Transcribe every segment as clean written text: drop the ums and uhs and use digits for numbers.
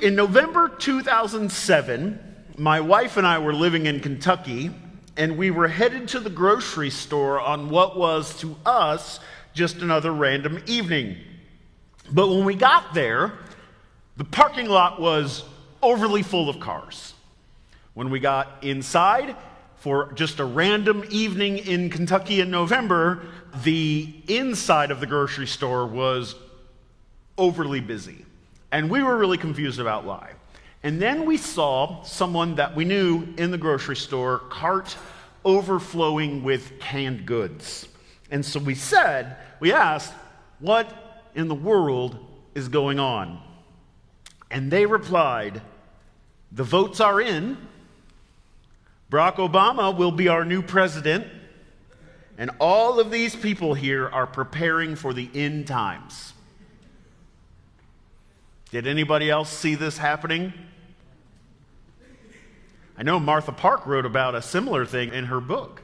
In November 2007, my wife and I were living in Kentucky, and we were headed to the grocery store on what was, to us, just another random evening. But when we got there, the parking lot was overly full of cars. When we got inside, for just a random evening in Kentucky in November, the inside of the grocery store was overly busy. And we were really confused about why. And then we saw someone that we knew in the grocery store, cart overflowing with canned goods. And so we asked, what in the world is going on? And they replied, the votes are in. Barack Obama will be our new president. And all of these people here are preparing for the end times. Did anybody else see this happening? I know Martha Park wrote about a similar thing in her book.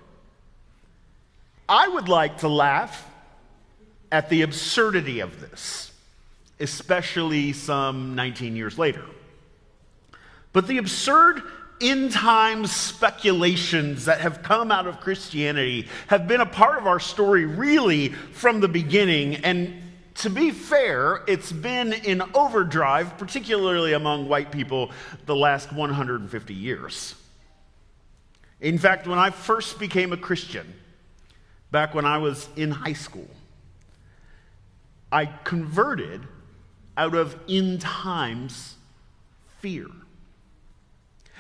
I would like to laugh at the absurdity of this, especially some 19 years later. But the absurd end times speculations that have come out of Christianity have been a part of our story really from the beginning, and to be fair, it's been in overdrive, particularly among white people, the last 150 years. In fact, when I first became a Christian, back when I was in high school, I converted out of end times fear.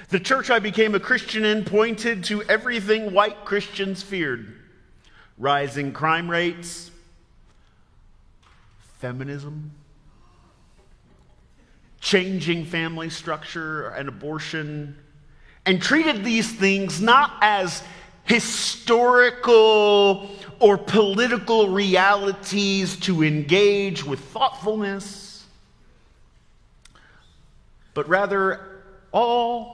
The church I became a Christian in pointed to everything white Christians feared: rising crime rates, feminism, changing family structure and abortion, and treated these things not as historical or political realities to engage with thoughtfulness, but rather all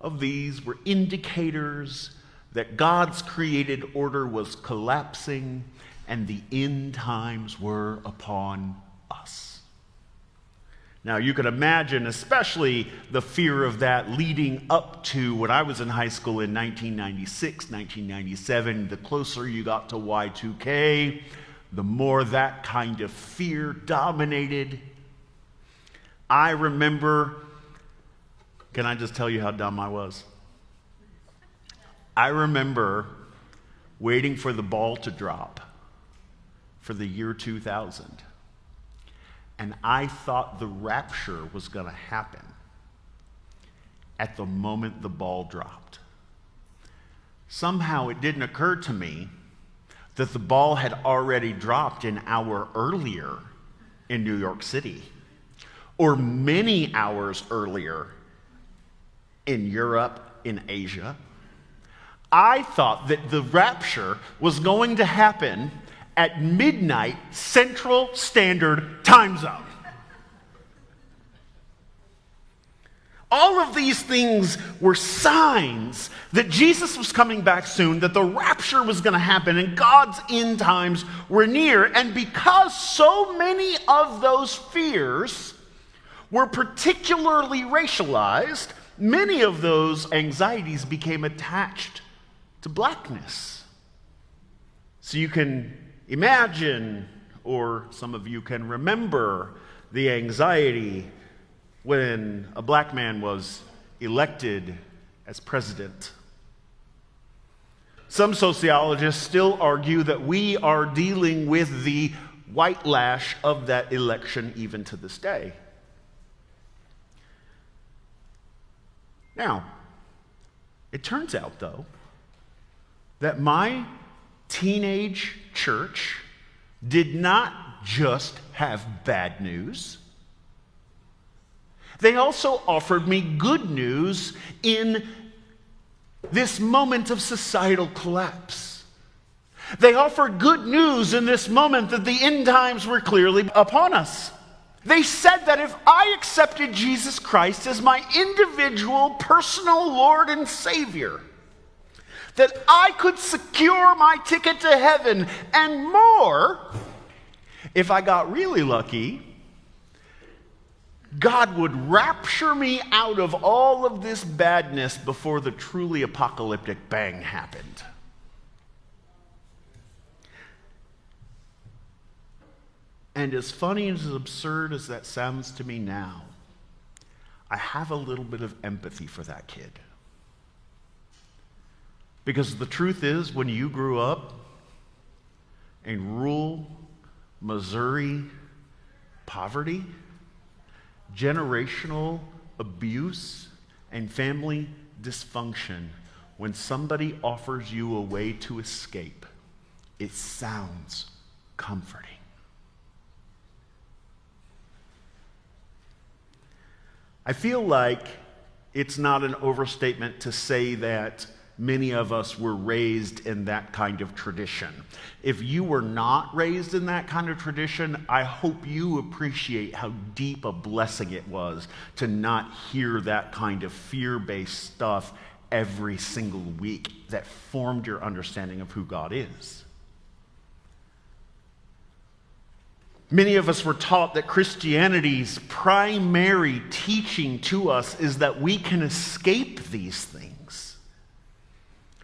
of these were indicators that God's created order was collapsing and the end times were upon us. Now, you can imagine, especially the fear of that leading up to when I was in high school in 1996, 1997. The closer you got to Y2K, the more that kind of fear dominated. I remember, can I just tell you how dumb I was? I remember waiting for the ball to drop for the year 2000. And I thought the rapture was going to happen at the moment the ball dropped. Somehow it didn't occur to me that the ball had already dropped an hour earlier in New York City, or many hours earlier in Europe, in Asia. I thought that the rapture was going to happen at midnight Central Standard Time Zone. All of these things were signs that Jesus was coming back soon, that the rapture was going to happen, and God's end times were near. And because so many of those fears were particularly racialized, many of those anxieties became attached to blackness. So you can imagine, or some of you can remember, the anxiety when a black man was elected as president. Some sociologists still argue that we are dealing with the white lash of that election even to this day. Now, it turns out, though, that my teenage church did not just have bad news. They also offered me good news in this moment of societal collapse. They offered good news in this moment that the end times were clearly upon us. They said that if I accepted Jesus Christ as my individual, personal Lord and Savior, that I could secure my ticket to heaven and more if I got really lucky, God would rapture me out of all of this badness before the truly apocalyptic bang happened. And as funny and as absurd as that sounds to me now, I have a little bit of empathy for that kid. Because the truth is, when you grew up in rural Missouri poverty, generational abuse, and family dysfunction, when somebody offers you a way to escape, it sounds comforting. I feel like it's not an overstatement to say that many of us were raised in that kind of tradition. If you were not raised in that kind of tradition, I hope you appreciate how deep a blessing it was to not hear that kind of fear-based stuff every single week that formed your understanding of who God is. Many of us were taught that Christianity's primary teaching to us is that we can escape these things.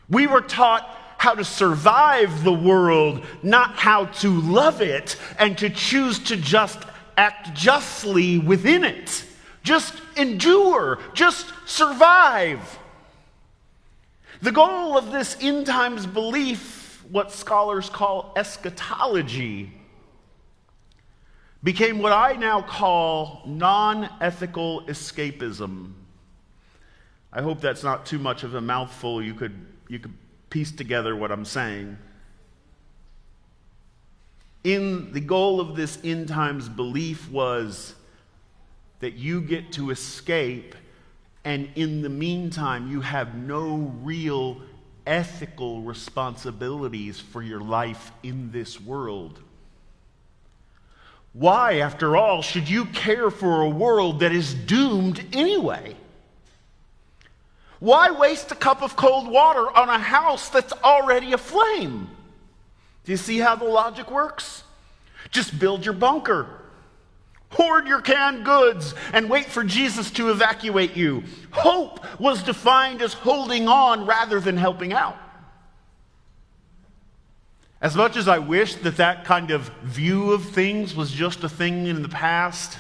We were taught how to survive the world, not how to love it and to choose to just act justly within it. Just endure, just survive. The goal of this end times belief, what scholars call eschatology, became what I now call non-ethical escapism. I hope that's not too much of a mouthful. You could piece together what I'm saying. In the goal of this end times belief was that you get to escape, and in the meantime, you have no real ethical responsibilities for your life in this world. Why, after all, should you care for a world that is doomed anyway? Why waste a cup of cold water on a house that's already aflame? Do you see how the logic works? Just build your bunker, hoard your canned goods, and wait for Jesus to evacuate you. Hope was defined as holding on rather than helping out. As much as I wish that that kind of view of things was just a thing in the past,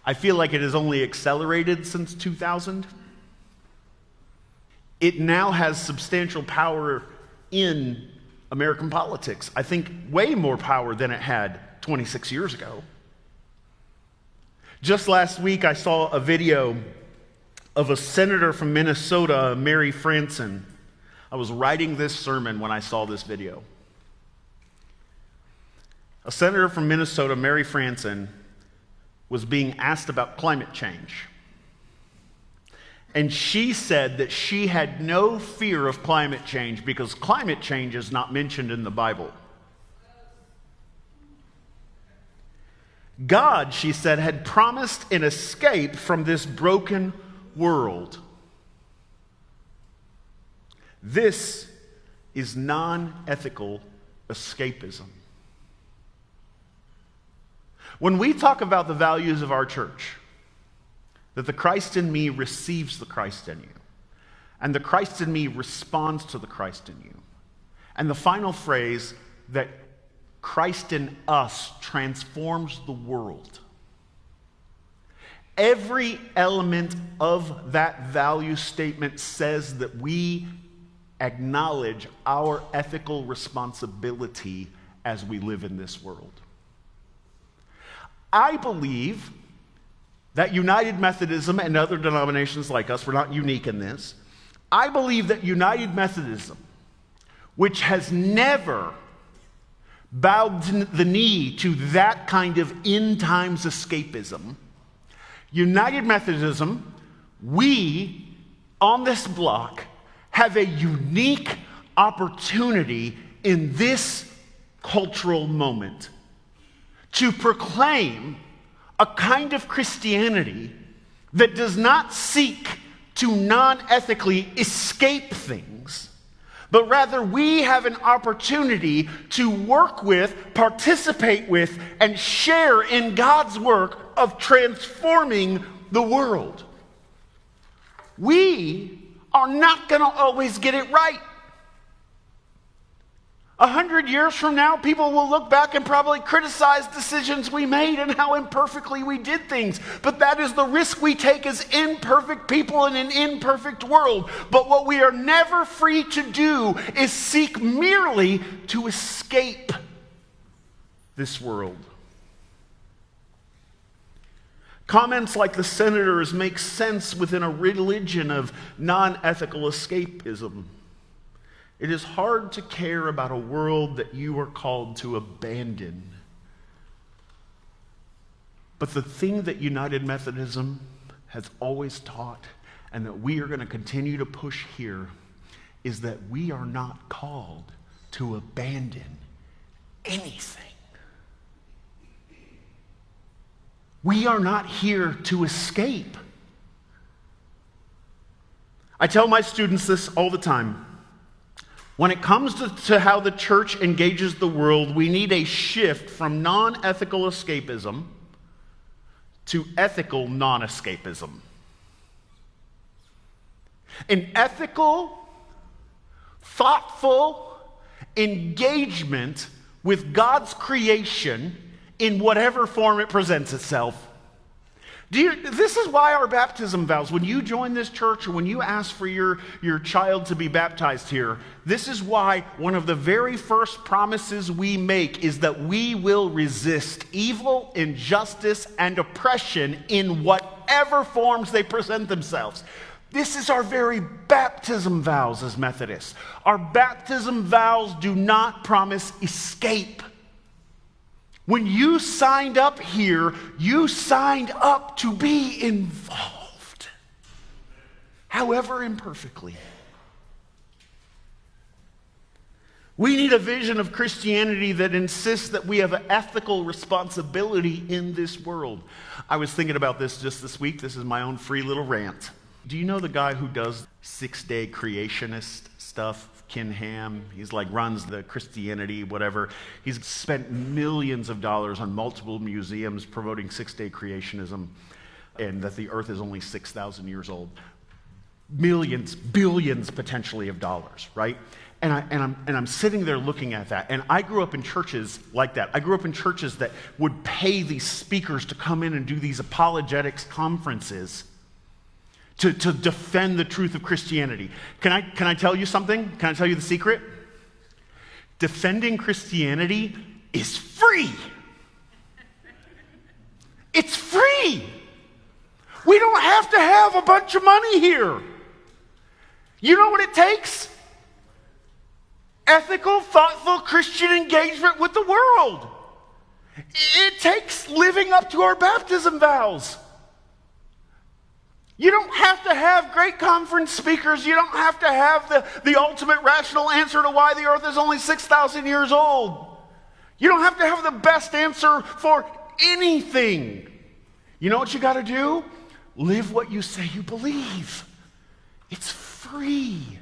I feel like it has only accelerated since 2000. It now has substantial power in American politics. I think way more power than it had 26 years ago. Just last week, I saw a video of a senator from Minnesota, Mary Franson. I was writing this sermon when I saw this video. A senator from Minnesota, Mary Franson, was being asked about climate change. And she said that she had no fear of climate change because climate change is not mentioned in the Bible. God, she said, had promised an escape from this broken world. This is non-ethical escapism. When we talk about the values of our church, that the Christ in me receives the Christ in you, and the Christ in me responds to the Christ in you, and the final phrase, that Christ in us transforms the world. Every element of that value statement says that we acknowledge our ethical responsibility as we live in this world. I believe that United Methodism and other denominations like us, we're not unique in this, I believe that United Methodism, which has never bowed the knee to that kind of end times escapism, United Methodism, we on this block have a unique opportunity in this cultural moment to proclaim a kind of Christianity that does not seek to non-ethically escape things, but rather we have an opportunity to work with, participate with, and share in God's work of transforming the world. We are not going to always get it right. 100 years from now, people will look back and probably criticize decisions we made and how imperfectly we did things. But that is the risk we take as imperfect people in an imperfect world. But what we are never free to do is seek merely to escape this world. Comments like the senator's make sense within a religion of non-ethical escapism. It is hard to care about a world that you are called to abandon. But the thing that United Methodism has always taught, and that we are going to continue to push here, is that we are not called to abandon anything. We are not here to escape. I tell my students this all the time. When it comes to how the church engages the world, we need a shift from non-ethical escapism to ethical non-escapism. An ethical, thoughtful engagement with God's creation in whatever form it presents itself. This is why our baptism vows, when you join this church or when you ask for your child to be baptized here, this is why one of the very first promises we make is that we will resist evil, injustice, and oppression in whatever forms they present themselves. This is our very baptism vows as Methodists. Our baptism vows do not promise escape. When you signed up here, you signed up to be involved, however imperfectly. We need a vision of Christianity that insists that we have an ethical responsibility in this world. I was thinking about this just this week. This is my own free little rant. Do you know the guy who does 6-day creationist stuff? Ken Ham, he's like runs the Christianity, whatever. He's spent millions of dollars on multiple museums promoting 6-day creationism and that the earth is only 6,000 years old. Millions, billions potentially of dollars, right? And I'm sitting there looking at that. And I grew up in churches like that. I grew up in churches that would pay these speakers to come in and do these apologetics conferences to defend the truth of Christianity. Can I tell you something? Can I tell you the secret? Defending Christianity is free. It's free. We don't have to have a bunch of money here. You know what it takes? Ethical, thoughtful Christian engagement with the world. It takes living up to our baptism vows. You don't have to have great conference speakers. You don't have to have the ultimate rational answer to why the earth is only 6,000 years old. You don't have to have the best answer for anything. You know what you got to do? Live what you say you believe. It's free.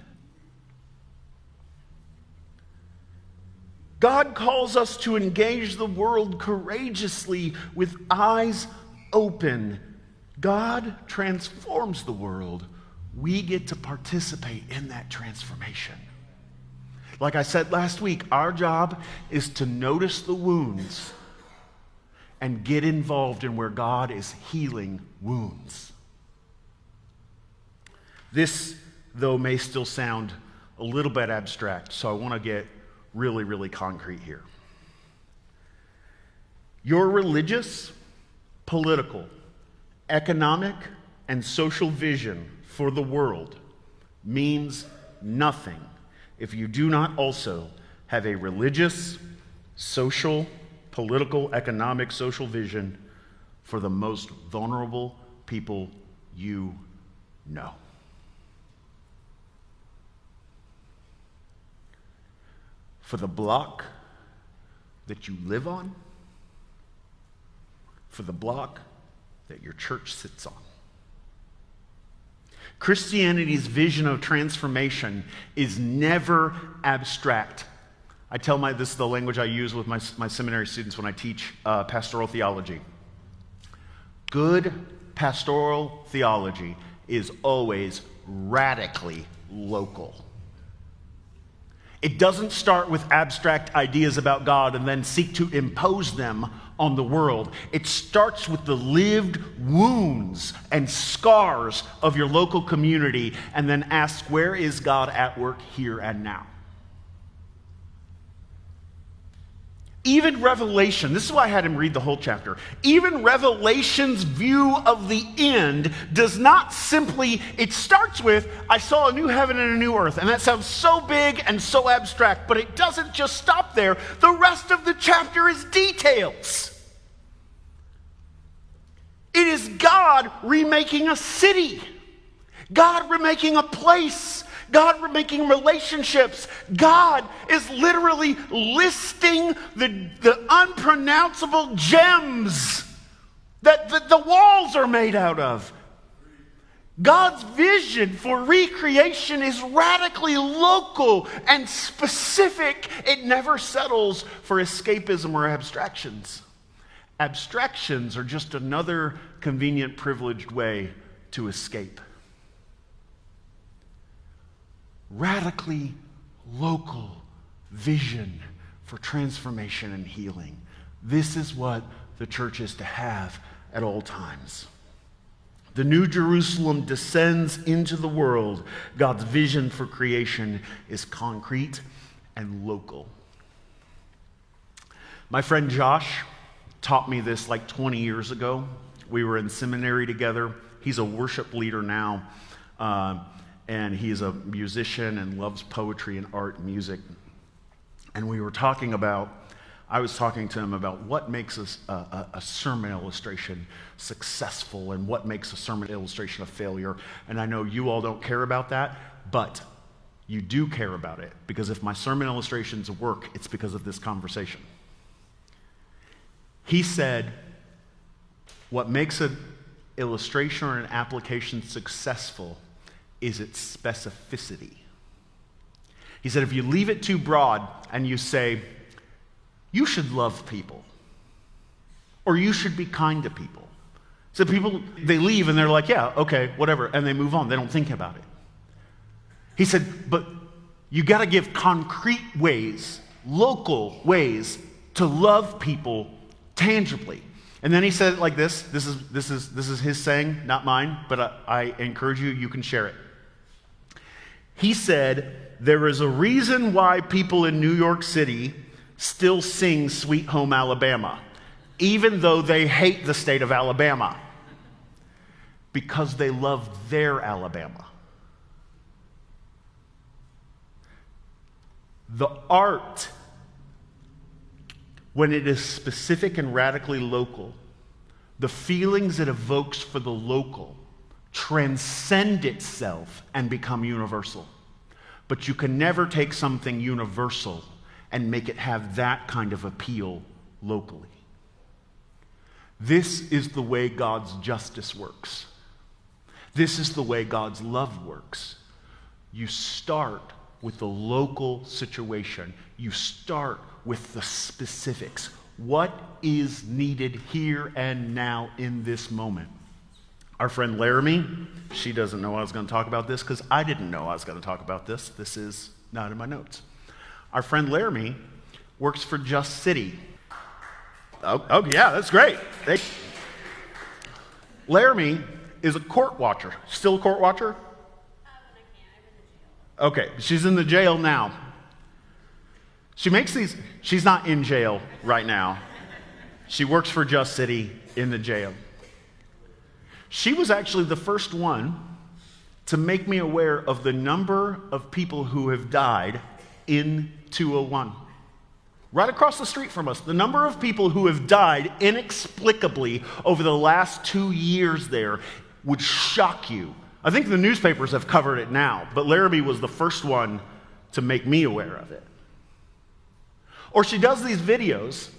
God calls us to engage the world courageously with eyes open. God transforms the world. We get to participate in that transformation. Like I said last week, our job is to notice the wounds and get involved in where God is healing wounds. This, though, may still sound a little bit abstract, so I want to get really, really concrete here. Your religious, political, economic, and social vision for the world means nothing if you do not also have a religious, social, political, economic, social vision for the most vulnerable people you know. For the block that you live on, for the block that your church sits on. Christianity's vision of transformation is never abstract. I tell this is the language I use with my seminary students when I teach pastoral theology. Good pastoral theology is always radically local. It doesn't start with abstract ideas about God and then seek to impose them on the world. It starts with the lived wounds and scars of your local community and then asks, where is God at work here and now? Even Revelation, this is why I had him read the whole chapter. Even Revelation's view of the end does not simply, it starts with, I saw a new heaven and a new earth. And that sounds so big and so abstract, but it doesn't just stop there. The rest of the chapter is details. It is God remaking a city, God remaking a place, God remaking relationships. God is literally listing the unpronounceable gems that the walls are made out of. God's vision for recreation is radically local and specific. It never settles for escapism or abstractions. Abstractions are just another convenient, privileged way to escape. Radically local vision for transformation and healing. This is what the church is to have at all times. The New Jerusalem descends into the world. God's vision for creation is concrete and local. My friend Josh taught me this like 20 years ago. We were in seminary together. He's a worship leader now. And he's a musician and loves poetry and art and music. And I was talking to him about what makes a sermon illustration successful and what makes a sermon illustration a failure. And I know you all don't care about that, but you do care about it, because if my sermon illustrations work, it's because of this conversation. He said, what makes an illustration or an application successful is its specificity. He said, if you leave it too broad and you say, you should love people, or you should be kind to people. So people, they leave and they're like, yeah, okay, whatever, and they move on. They don't think about it. He said, but you got to give concrete ways, local ways to love people tangibly. And then he said it like this. This is his saying, not mine, but I encourage you, you can share it. He said, there is a reason why people in New York City still sing Sweet Home Alabama, even though they hate the state of Alabama, because they love their Alabama. The art, when it is specific and radically local, the feelings it evokes for the local transcend itself and become universal. But you can never take something universal and make it have that kind of appeal locally. This is the way God's justice works. This is the way God's love works. You start with the local situation. You start with the specifics. What is needed here and now in this moment? Our friend Laramie, she doesn't know I was going to talk about this because I didn't know I was going to talk about this. This is not in my notes. Our friend Laramie works for Just City. Oh yeah, that's great. Laramie is a court watcher. Still a court watcher? When I can, I'm in the jail. Okay, she's in the jail now. She's not in jail right now. She works for Just City in the jail. She was actually the first one to make me aware of the number of people who have died in 201. Right across the street from us, the number of people who have died inexplicably over the last 2 years there would shock you. I think the newspapers have covered it now, but Laramie was the first one to make me aware of it. Or she does these videos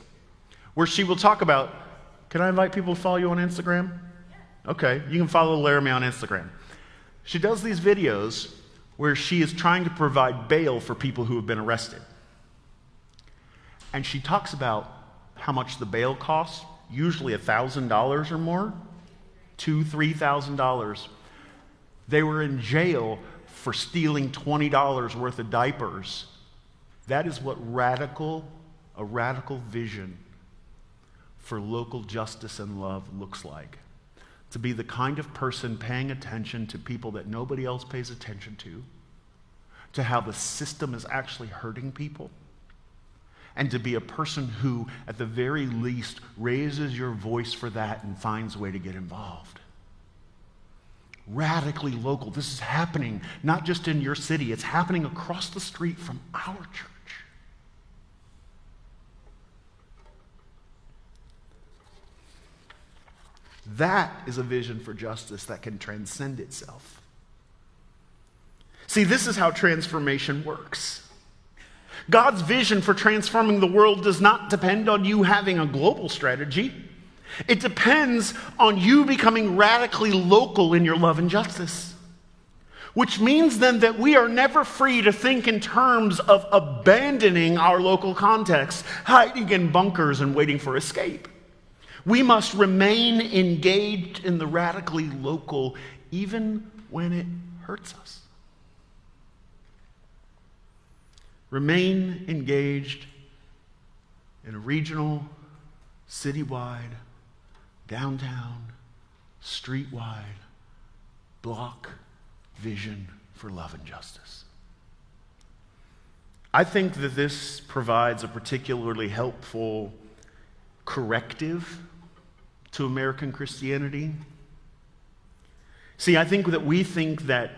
where she will talk about, can I invite people to follow you on Instagram? Okay, you can follow Laramie on Instagram. She does these videos where she is trying to provide bail for people who have been arrested. And she talks about how much the bail costs, usually $1,000 or more, $2,000, $3,000. They were in jail for stealing $20 worth of diapers. That is what a radical vision for local justice and love looks like. To be the kind of person paying attention to people that nobody else pays attention to how the system is actually hurting people, and to be a person who, at the very least, raises your voice for that and finds a way to get involved. Radically local. This is happening not just in your city, it's happening across the street from our church. That is a vision for justice that can transcend itself. See, this is how transformation works. God's vision for transforming the world does not depend on you having a global strategy. It depends on you becoming radically local in your love and justice. Which means then that we are never free to think in terms of abandoning our local context, hiding in bunkers and waiting for escape. We must remain engaged in the radically local even when it hurts us. Remain engaged in a regional, citywide, downtown, streetwide, block vision for love and justice. I think that this provides a particularly helpful corrective to American Christianity. See, I think that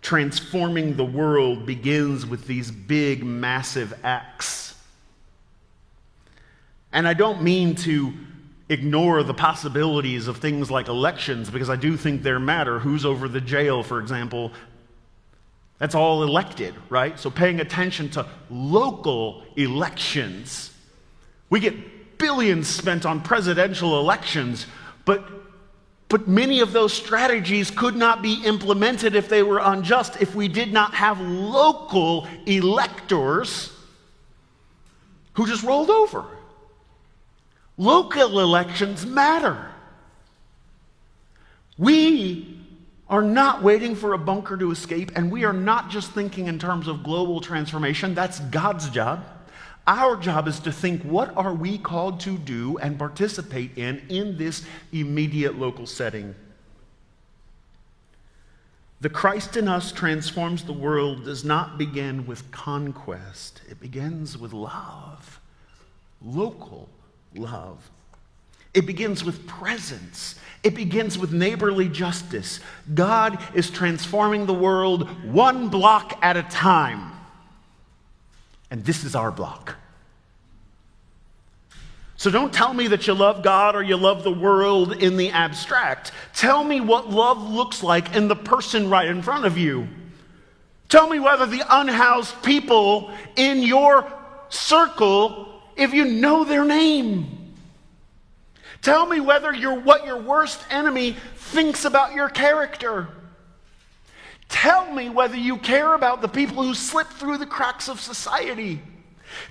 transforming the world begins with these big, massive acts. And I don't mean to ignore the possibilities of things like elections, because I do think they matter. Who's over the jail, for example, that's all elected, right? So paying attention to local elections. We get billions spent on presidential elections, but many of those strategies could not be implemented if they were unjust, if we did not have local electors who just rolled over. Local elections matter. We are not waiting for a bunker to escape, and we are not just thinking in terms of global transformation. That's God's job. Our job is to think, what are we called to do and participate in this immediate local setting? The Christ in us transforms the world does not begin with conquest. It begins with love, local love. It begins with presence. It begins with neighborly justice. God is transforming the world one block at a time. And this is our block. So don't tell me that you love God or you love the world in the abstract. Tell me what love looks like in the person right in front of you. Tell me whether the unhoused people in your circle, if you know their name. Tell me whether what your worst enemy thinks about your character. Tell me whether you care about the people who slip through the cracks of society.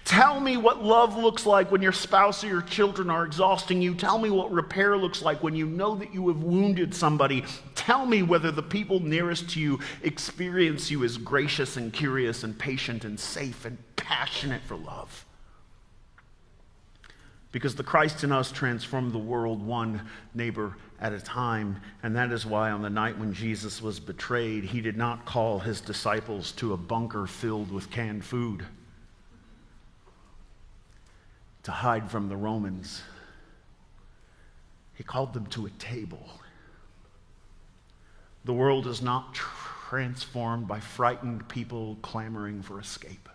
Tell me what love looks like when your spouse or your children are exhausting you. Tell me what repair looks like when you know that you have wounded somebody. Tell me whether the people nearest to you experience you as gracious and curious and patient and safe and passionate for love. Because the Christ in us transformed the world one neighbor at a time. And that is why on the night when Jesus was betrayed, he did not call his disciples to a bunker filled with canned food to hide from the Romans. He called them to a table. The world is not transformed by frightened people clamoring for escape.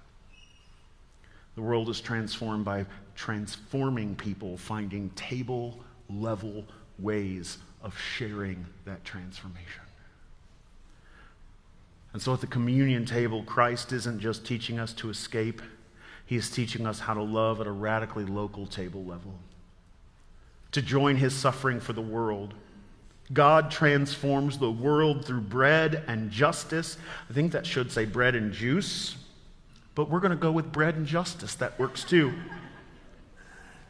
The world is transformed by transforming people finding table-level ways of sharing that transformation. And so at the communion table, Christ isn't just teaching us to escape. He is teaching us how to love at a radically local table level, to join his suffering for the world, God transforms the world through bread and justice. I think that should say bread and juice, but we're going to go with bread and justice. That works too.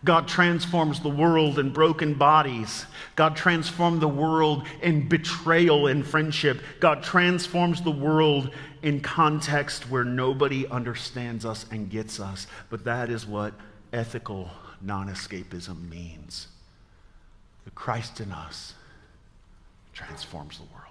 God transforms the world in broken bodies. God transformed the world in betrayal and friendship. God transforms the world in context where nobody understands us and gets us. But that is what ethical non-escapism means. The Christ in us transforms the world.